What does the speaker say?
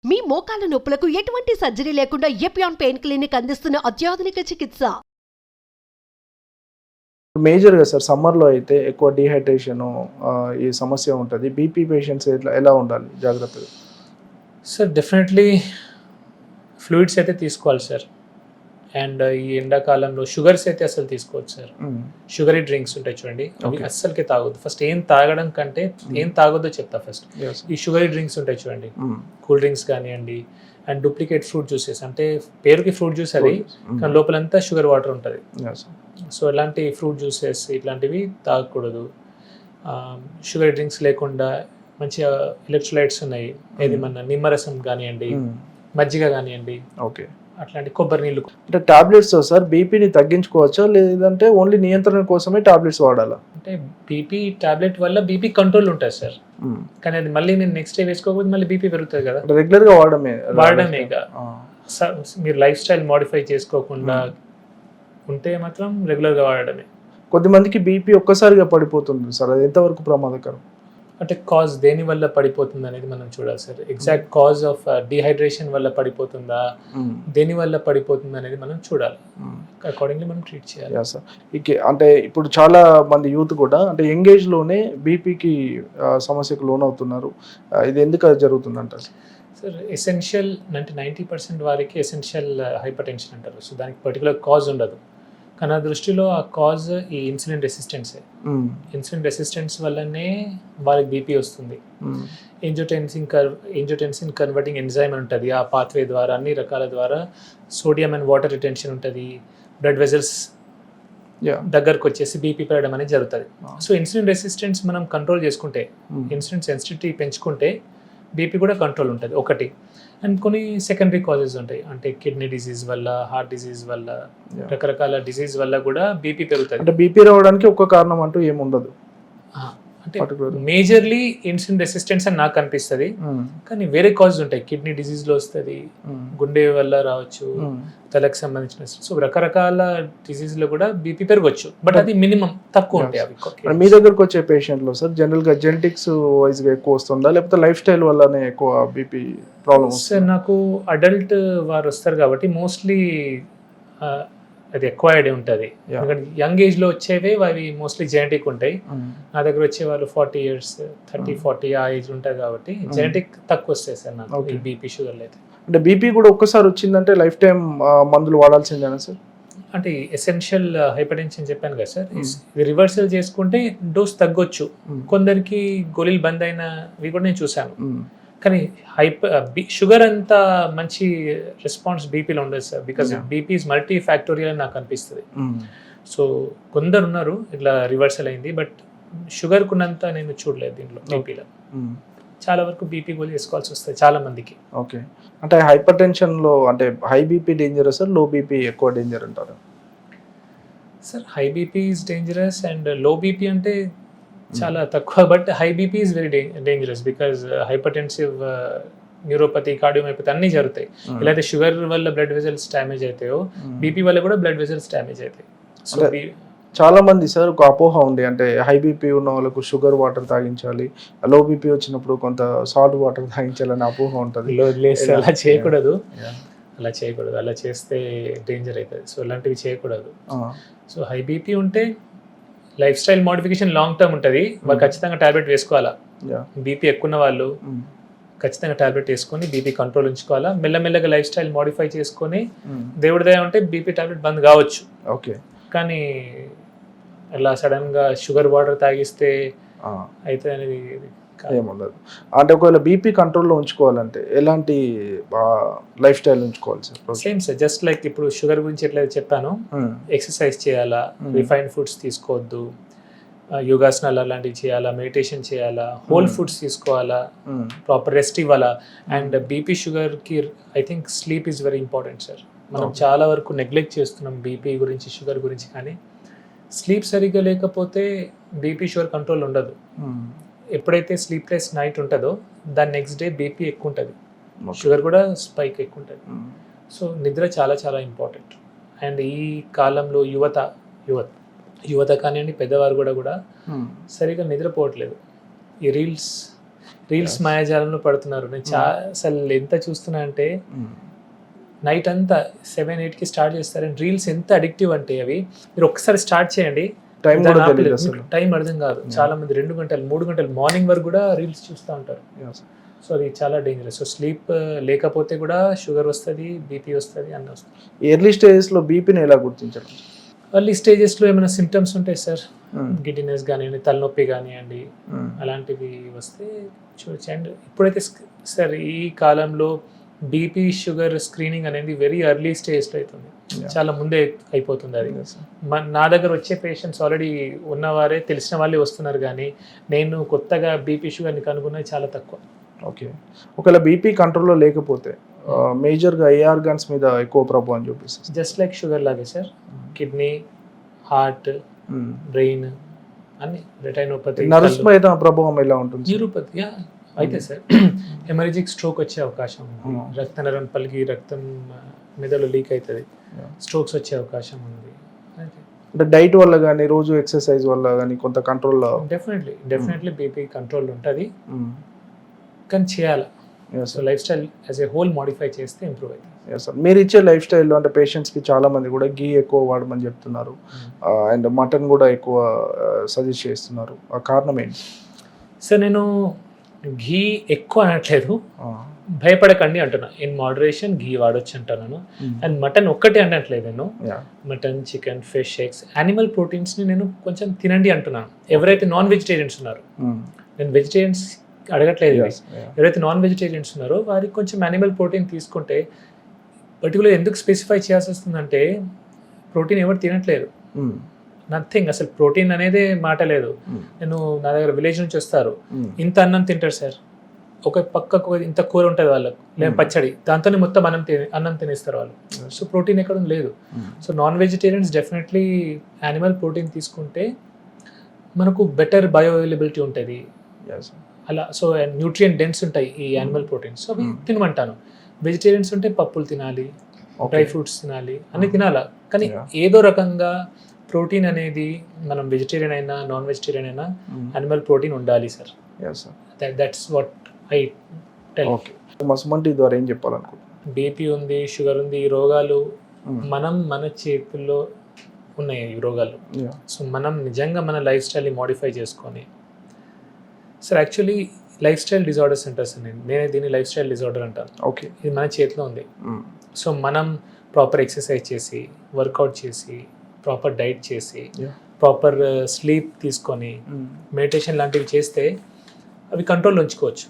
మీ మోకాల నొప్పులకు ఎటువంటి సర్జరీ లేకుండా ఎపియాన్ పెయిన్ క్లినిక్ అందిస్తున్న అత్యాధునిక చికిత్స. మేజర్గా సార్ సమ్మర్లో అయితే ఎక్కువ డీహైడ్రేషన్ ఈ సమస్య ఉంటుంది. బీపీ పేషెంట్స్ ఎలా ఉండాలి జాగ్రత్తగా? సార్ డెఫినెట్లీ ఫ్లూయిడ్స్ అయితే తీసుకోవాలి సార్. అండ్ ఈ ఎండాకాలంలో షుగర్స్ అయితే అసలు తీసుకోవచ్చు సార్. షుగరీ డ్రింక్స్ ఉంటాయి చూడండి, అవి అస్సలకి తాగొద్దు. ఫస్ట్ ఏం తాగడం కంటే ఏం తాగొద్దో చెప్తా ఫస్ట్. ఈ షుగరీ డ్రింక్స్ ఉంటాయి చూడండి, కూల్ డ్రింక్స్ కానివ్వండి, అండ్ డూప్లికేట్ ఫ్రూట్ జ్యూసెస్, అంటే పేరుకి ఫ్రూట్ జ్యూస్ అది, కానీ లోపలంతా షుగర్ వాటర్ ఉంటుంది. సో ఇలాంటి ఫ్రూట్ జ్యూసెస్ ఇట్లాంటివి తాగకూడదు. షుగర్ డ్రింక్స్ లేకుండా మంచిగా ఎలక్ట్రోలైట్స్ ఉన్నాయి, ఏది మన నిమ్మరసం కానివ్వండి, మజ్జిగ కానివ్వండి, ఓకే, అట్లాంటి కొబ్బరి నీళ్ళు. అంటే టాబ్లెట్స్ సార్ బీపీని తగ్గించుకోవచ్చా, లేదంటే ఓన్లీ నియంత్రణ కోసమే టాబ్లెట్స్ వాడాలా? అంటే బీపీ టాబ్లెట్ వల్ల బీపీ కంట్రోల్ ఉంటుంది సార్, కానీ అది మళ్ళీ మీరు నెక్స్ట్ డే వేసుకోకపోతే మళ్ళీ బీపీ పెరుగుతుంది కదా. రెగ్యులర్గా వాడమే మీరు లైఫ్ స్టైల్ మోడిఫై చేసుకోకుండా ఉంటే మాత్రం రెగ్యులర్గా వాడడమే. కొద్దిమందికి బీపీ ఒక్కసారిగా పడిపోతుంది సార్, అది ఎంతవరకు ప్రమాదకరం? అంటే కాజ్ దేని వల్ల పడిపోతుంది అనేది మనం చూడాలి sir. Exact cause of dehydration వల్ల పడిపోతుందా, దేని వల్ల పడిపోతుంది అనేది మనం చూడాలి. అకార్డింగ్లీ మనం ట్రీట్ చేయాలి సార్. అంటే ఇప్పుడు చాలా మంది యూత్ కూడా అంటే యంగ్ ఏజ్లోనే బీపీకి సమస్యకు లోనవుతున్నారు. ఇది ఎందుకు జరుగుతుందంట సార్? ఎసెన్షియల్ అంటే 90% వారికి ఎసెన్షియల్ హైపర్ టెన్షన్ అంటారు. సో దానికి పర్టికులర్ కాజ్ ఉండదు, కానీ నా దృష్టిలో ఆ కాజ్ ఈ ఇన్సులిన్ రెసిస్టెన్సే. ఇన్సులిన్ రెసిస్టెన్స్ వల్లనే వాళ్ళకి బీపీ వస్తుంది. ఏంజియోటెన్సిన్ కన్వర్టింగ్ ఎంజైమ్ ఉంటుంది, ఆ పాత్వే ద్వారా అన్ని రకాల ద్వారా సోడియం అండ్ వాటర్ రిటెన్షన్ ఉంటుంది, బ్లడ్ వెజల్స్ దగ్గరకు వచ్చేసి బీపీ పెరగడం అనేది జరుగుతుంది. సో ఇన్సులిన్ రెసిస్టెన్స్ మనం కంట్రోల్ చేసుకుంటే, ఇన్సులిన్ సెన్సిటివిటీ పెంచుకుంటే బీపీ కూడా కంట్రోల్ ఉంటుంది ఒకటి. అండ్ కొన్ని సెకండరీ కాజెస్ ఉంటాయి, అంటే కిడ్నీ డిసీజ్ వల్ల, హార్ట్ డిసీజ్ వల్ల, రకరకాల డిసీజ్ వల్ల కూడా బీపీ పెరుగుతుంది. అంటే బీపీ రావడానికి ఒక కారణం అంటూ ఏముండదు, అంటే మేజర్లీ ఇన్సులిన్ రెసిస్టెన్స్ అని నాకు అనిపిస్తుంది. కానీ వేరే కాజెస్ ఉంటాయి, కిడ్నీ డిసీజ్లో వస్తుంది, గుండె వల్ల రావచ్చు, తలకు సంబంధించిన, సో రకరకాల డిసీజ్లో కూడా బీపీ పెరగవచ్చు, బట్ అది మినిమం తక్కువ ఉంటాయి అవి. మీ దగ్గరకు వచ్చే పేషెంట్లో సార్ జనరల్గా జెనెటిక్స్ వైజ్గా ఎక్కువ వస్తుందా, లేకపోతే లైఫ్ స్టైల్ వల్లనే ఎక్కువ బీపీ ప్రాబ్లమ్? సార్ నాకు అడల్ట్ వారు వస్తారు కాబట్టి మోస్ట్లీ అది ఎక్వైర్డ్ ఉంటుంది. ఎందుకంటే యంగ్ ఏజ్లో వచ్చేవే అవి మోస్ట్లీ జెనెటిక్ ఉంటాయి. నా దగ్గర వచ్చే వాళ్ళు 40 years 30-40 ఆ ఏజ్ ఉంటుంది కాబట్టి జెనెటిక్ తక్కువ వస్తాయి సార్ నాకు ఈ బీపీ షుగర్లు అయితే. అంటే బీపీ కూడా ఒక్కసారి వచ్చిందంటే లైఫ్ టైం మందులు వాడాల్సిందేనా సార్? అంటే ఎసెన్షియల్ హైపర్ టెన్షన్ చెప్పాను కదా సార్, ఇది రివర్సల్ చేసుకుంటే డోస్ తగ్గొచ్చు. కొందరికి గోళీలు బంద్ అయినవి కూడా నేను చూశాను, కానీ షుగర్ అంత మంచి రెస్పాన్స్ బీపీలో ఉండదు sir, because BP is multi factorial అని నాకు అనిపిస్తుంది. సో కొందరు ఉన్నారు ఇట్లా రివర్సల్ అయింది, బట్ షుగర్ కున్నంత నేను చూడలేదు దీంట్లో. బీపీలో చాలా వరకు బీపీ గోళీ వేసుకోవాల్సి వస్తుంది చాలా మందికి. ఓకే, అంటే హైపర్ టెన్షన్లో అంటే high BP danger sir, low BP ఎక్కువ డేంజర్ అంటారు sir? High BP is dangerous and low BP అంటే చాలా తక్కువ, but high BP is very dangerous because hypertensive, neuropathy, cardiomyopathy అన్నీ జరుగుతాయి. ఇలా అయితే షుగర్ వల్ల బ్లడ్ వెజల్స్ డ్యామేజ్ అవుతాయో, బీపీ వల్ల కూడా బ్లడ్ వెజల్స్ డ్యామేజ్ అవుతాయి. సో చాలా మంది సార్ ఒక అపోహ ఉంది, అంటే హై బీపీ ఉన్న వాళ్ళకు షుగర్ వాటర్ తాగించాలి, లో బీపీ వచ్చినప్పుడు కొంత సాల్ట్ వాటర్ తాగించాలని అపోహ ఉంటుంది. అలా చేయకూడదు, అలా చేస్తే డేంజర్ అవుతుంది. సో ఇలాంటివి చేయకూడదు. సో హై బీపీ ఉంటే life style modification long term ఉంటుంది, వాళ్ళు ఖచ్చితంగా టాబ్లెట్ వేసుకోవాలా. బీపీ ఎక్కువ ఉన్న వాళ్ళు ఖచ్చితంగా టాబ్లెట్ వేసుకొని బీపీ కంట్రోల్ ఉంచుకోవాలా. మెల్లమెల్లగా లైఫ్ స్టైల్ మోడిఫై చేసుకొని దేవుడి దయ ఉంటే బీపీ టాబ్లెట్ బంద్ కావచ్చు. ఓకే, కానీ అలా సడన్గా షుగర్ వాటర్ తాగిస్తే అయితే అనేది ఏముండదు. అంటే ఒకవేళ బీపీ కంట్రోల్లో ఉంచుకోవాలంటే ఎలాంటి లైఫ్ స్టైల్ ఉంచుకోవాలి sir? Same sir, just like ఇప్పుడు షుగర్ గురించి ఎట్లయితే చెప్పాను, ఎక్సర్సైజ్ చేయాలా, రిఫైన్డ్ ఫుడ్స్ తీసుకోవద్దు, యోగాసనాలు అలాంటివి చేయాలా, మెడిటేషన్ చేయాలా, హోల్ ఫుడ్స్ తీసుకోవాలా, ప్రాపర్ రెస్ట్ ఇవ్వాలా. అండ్ బీపీ షుగర్కి I think sleep is very important sir. మనం చాలా వరకు నెగ్లెక్ట్ చేస్తున్నాం బీపీ గురించి, షుగర్ గురించి, కానీ స్లీప్ సరిగ్గా లేకపోతే బీపీ షుగర్ కంట్రోల్ ఉండదు. ఎప్పుడైతే స్లీప్లెస్ నైట్ ఉంటుందో దాని నెక్స్ట్ డే బీపీ ఎక్కువ ఉంటుంది, షుగర్ కూడా స్పైక్ ఎక్కువ ఉంటుంది. సో నిద్ర చాలా చాలా ఇంపార్టెంట్. అండ్ ఈ కాలంలో యువత కానివ్వండి, పెద్దవారు కూడా సరిగా నిద్రపోవట్లేదు. ఈ రీల్స్ రీల్స్ మాయాజాలంలో పడుతున్నారు. నేను అసలు ఎంత చూస్తున్నా అంటే నైట్ అంతా 7-8కి స్టార్ట్ చేస్తారు. అండ్ రీల్స్ ఎంత అడిక్టివ్ అంటే అవి మీరు ఒక్కసారి స్టార్ట్ చేయండి, టైం కూడా తెలియదు అసలు. టైం అర్థం కాదు. చాలా మంది 2 గంటలు 3 గంటలు మార్నింగ్ వరకు కూడా రీల్స్ చూస్తూ ఉంటారు. సో అది చాలా డేంజరస్. సో స్లీప్ లేకపోతే కూడా షుగర్ వస్తుంది, బీపీ వస్తుంది, అన్నీ వస్తుంది. ఎర్లీ స్టేజెస్లో బీపీని ఎలా గుర్తించాలి? ఎర్లీ స్టేజెస్లో ఏమైనా సిమ్టమ్స్ ఉంటాయి సార్, గిడ్డినెస్ కానివ్వండి, తలనొప్పి కానివ్వండి, అలాంటివి వస్తే చూడొచ్చు. అండ్ ఇప్పుడైతే సార్ ఈ కాలంలో బీపీ షుగర్ స్క్రీనింగ్ అనేది వెరీ ఎర్లీ స్టేజ్లో అవుతుంది, చాలా ముందే అయిపోతుంది అది. నా దగ్గర వచ్చే పేషెంట్స్ ఆల్రెడీ ఉన్నవారే, తెలిసిన వాళ్ళే వస్తున్నారు, కానీ నేను కొత్తగా బీపీ షుగర్ని కనుగొన్నది చాలా తక్కువ. ఓకే, ఒకవేళ బీపీ కంట్రోల్లో లేకపోతే మేజర్గా ఏ ఆర్గాన్స్ మీద ఎక్కువ ప్రభావం చూపిస్తుంది? జస్ట్ లైక్ షుగర్ లాగే సార్, కిడ్నీ, హార్ట్, బ్రెయిన్ అన్ని, రెటైనోపతి, నర్వ్స్ మీద ప్రభావం ఎలా ఉంటుంది? న్యూరోపతి అయితే సార్ హెమరేజిక్ స్ట్రోక్ వచ్చే అవకాశం ఉంది. రక్తనరం పలికి రక్తం మెదడులో లీక్ అవుతుంది, స్ట్రోక్స్ వచ్చే అవకాశం ఉంది. అంటే డైట్ వల్ల కానీ రోజు ఎక్సర్సైజ్ వల్ల కానీ కొంత కంట్రోల్లో? డెఫినెట్లీ బీపీ కంట్రోల్ ఉంటుంది, కానీ చేయాలి. So life style as a whole modify చేస్తే ఇంప్రూవ్ అవుతుంది. సార్, మీరు ఇచ్చే లైఫ్ స్టైల్లో అంటే పేషెంట్స్కి చాలా మంది కూడా గీ ఎక్కువ వాడమని చెప్తున్నారు, అండ్ మటన్ కూడా ఎక్కువ సజెస్ట్ చేస్తున్నారు. ఆ కారణం ఏంటి? సార్ నేను ఘీ ఎక్కువ అనట్లేదు, భయపడకండి అంటున్నా. ఇన్ మోడరేషన్ ఘీ వాడొచ్చు అంటున్నాను. అండ్ మటన్ ఒక్కటే అనట్లేదు నేను, mutton, chicken, fish, eggs, animal ప్రోటీన్స్ని నేను కొంచెం తినండి అంటున్నాను. ఎవరైతే నాన్ వెజిటేరియన్స్ ఉన్నారో, నేను వెజిటేరియన్స్ అడగట్లేదు, ఎవరైతే నాన్ వెజిటేరియన్స్ ఉన్నారో వారికి కొంచెం యానిమల్ ప్రోటీన్ తీసుకుంటే, పర్టికులర్ ఎందుకు స్పెసిఫై చేయాల్సి వస్తుందంటే ప్రోటీన్ ఎవరు తినట్లేదు, నథింగ్, అసలు ప్రోటీన్ అనేది మాట లేదు. నేను నా దగ్గర విలేజ్ నుంచి వస్తారు, ఇంత అన్నం తింటారు సార్, ఒక పక్కకు ఇంత కూర ఉంటుంది వాళ్ళకు, లేదా పచ్చడి, దాంతోనే మొత్తం అన్నం తినేస్తారు వాళ్ళు. సో ప్రోటీన్ ఎక్కడ లేదు. So non vegetarians definitely animal protein తీసుకుంటే మనకు బెటర్ బయో అవైలబిలిటీ ఉంటుంది అలా. సో న్యూట్రియంట్ డెన్స్ ఉంటాయి ఈ యానిమల్ ప్రోటీన్స్, సో అవి తినమంటాను. వెజిటేరియన్స్ ఉంటే పప్పులు తినాలి, డ్రై ఫ్రూట్స్ తినాలి, అన్ని తినాలా. కానీ ఏదో రకంగా ప్రోటీన్ అనేది మనం వెజిటేరియన్ అయినా నాన్ వెజిటేరియన్ అయినా యానిమల్ ప్రోటీన్ ఉండాలి sir. That's what I tell. Okay, మస్మంటి ద్వారా ఏం చెప్పాలనుకుంటున్నాను? బీపీ ఉంది, షుగర్ ఉంది, ఈ రోగాలు మన చేతుల్లో ఉన్నాయి ఈ రోగాలు. సో మనం నిజంగా మన లైఫ్ స్టైల్ని మోడిఫై చేసుకొని, sir actually life style disorders అంటారు సార్, నేనే దీన్ని లైఫ్ స్టైల్ డిజార్డర్ అంటాను. ఓకే, ఇది మన చేతిలో ఉంది. సో మనం ప్రాపర్ ఎక్సర్సైజ్ చేసి, వర్కౌట్ చేసి, ప్రాపర్ డైట్ చేసి, ప్రాపర్ స్లీప్ తీసుకొని, మెడిటేషన్ లాంటివి చేస్తే అవి కంట్రోల్లో ఉంచుకోవచ్చు.